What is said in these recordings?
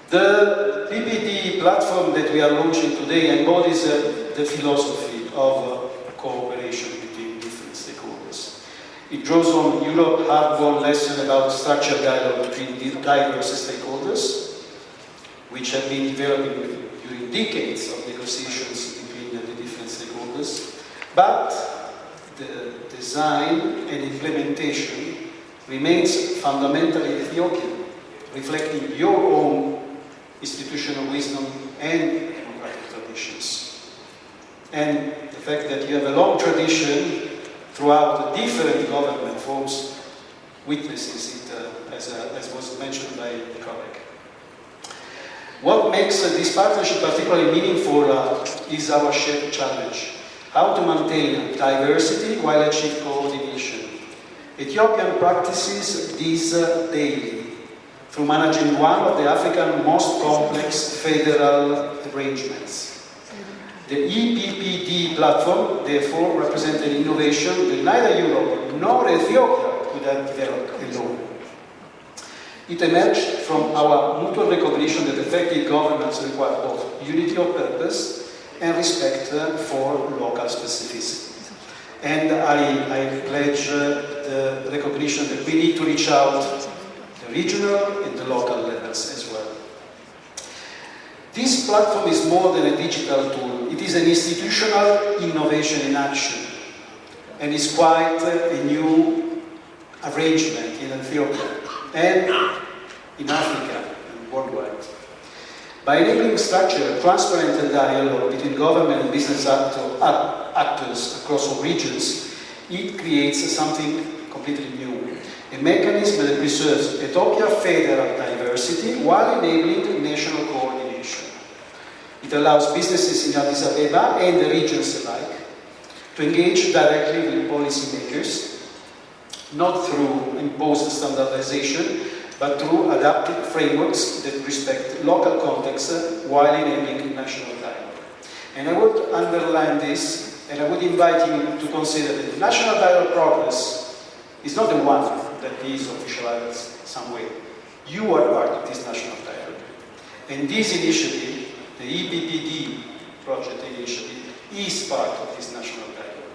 The PPD platform that we are launching today embodies the philosophy of cooperation between different stakeholders. It draws on Europe's hard-won lesson about structured dialogue between diverse stakeholders, which have been developing during decades of negotiations between the different stakeholders, but the design and implementation remains fundamentally Ethiopian, reflecting your own institutional wisdom and democratic traditions. And the fact that you have a long tradition throughout the different government forms witnesses it, as was mentioned by the colleague. What makes this partnership particularly meaningful is our shared challenge: how to maintain diversity while achieve coordination. Ethiopian practices this daily through managing one of the African most complex federal arrangements. The e-PPD platform, therefore, represents an innovation that neither Europe nor Ethiopia could have developed alone. It emerged from our mutual recognition that effective governance requires both unity of purpose and respect for local specificities. And I pledge the recognition that we need to reach out the regional and the local levels as well. This platform is more than a digital tool. It is an institutional innovation in action, and is quite a new arrangement in Ethiopia and in Africa and worldwide. By enabling structured, transparent dialogue between government and business actors across all regions, it creates something completely new. A mechanism that preserves Ethiopia's federal diversity while enabling national coordination. It allows businesses in Addis Ababa and the regions alike to engage directly with policymakers, not through imposed standardization, but through adapted frameworks that respect local context while enabling national dialogue. And I would underline this, and I would invite you to consider that the national dialogue progress is not the one that is officialized some way. You are part of this national dialogue. And this initiative, the e-PPD project initiative, is part of this national dialogue.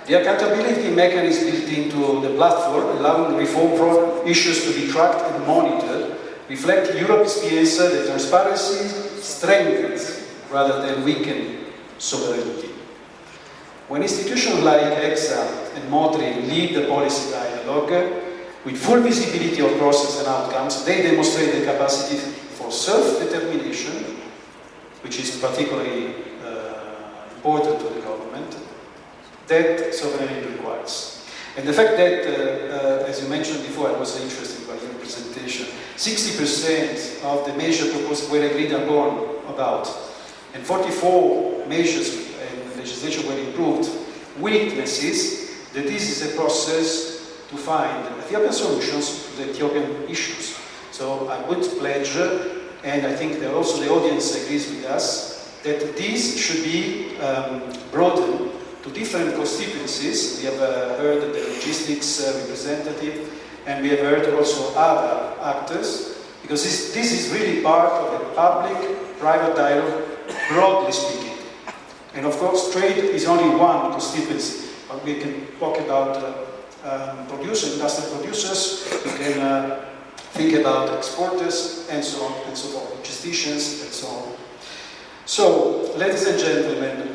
The accountability mechanism built into the platform, allowing reform issues to be tracked and monitored, reflect Europe's experience that transparency strengthens rather than weakens sovereignty. When institutions like EXA and MOTRI lead the policy dialogue with full visibility of process and outcomes, they demonstrate the capacity for self-determination, which is particularly important to the government, that sovereignty requires. And the fact that, as you mentioned before, I was interested by your presentation, 60% of the measures proposed were agreed upon about, and 44 measures and legislation were improved, witnesses that this is a process to find Ethiopian solutions to the Ethiopian issues. So I would pledge, and I think that also the audience agrees with us, that this should be broadened to different constituencies. We have heard the logistics representative, and we have heard also other actors, because this is really part of a public-private dialogue, broadly speaking. And of course, trade is only one constituency, but we can talk about industrial producers, we can think about exporters, and so on and so forth, logisticians, and so on. So, ladies and gentlemen,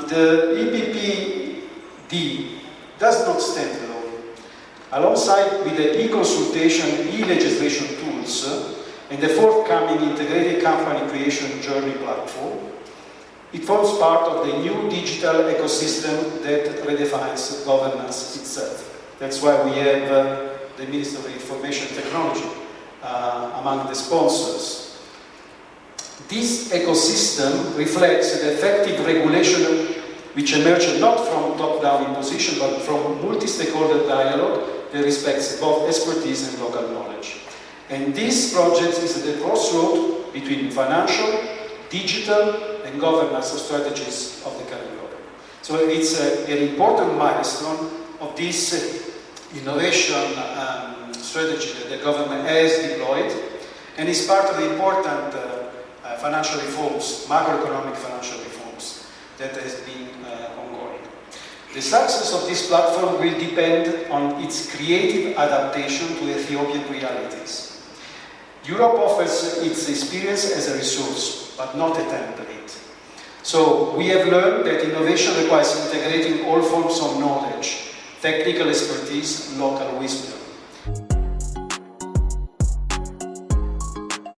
the e-PPD does not stand alone. Alongside with the e-consultation and e-legislation tools and the forthcoming integrated company creation journey platform, it forms part of the new digital ecosystem that redefines governance itself. That's why we have the Minister of Information Technology among the sponsors. This ecosystem reflects the effective regulation which emerged not from top-down imposition, but from multi-stakeholder dialogue that respects both expertise and local knowledge. And this project is at the crossroad between financial, digital, and governance strategies of the current government. So it's an important milestone of this innovation strategy that the government has deployed, and is part of the important financial reforms, macroeconomic financial reforms that has been ongoing. The success of this platform will depend on its creative adaptation to Ethiopian realities. Europe offers its experience as a resource, but not a template. So we have learned that innovation requires integrating all forms of knowledge, technical expertise, local wisdom.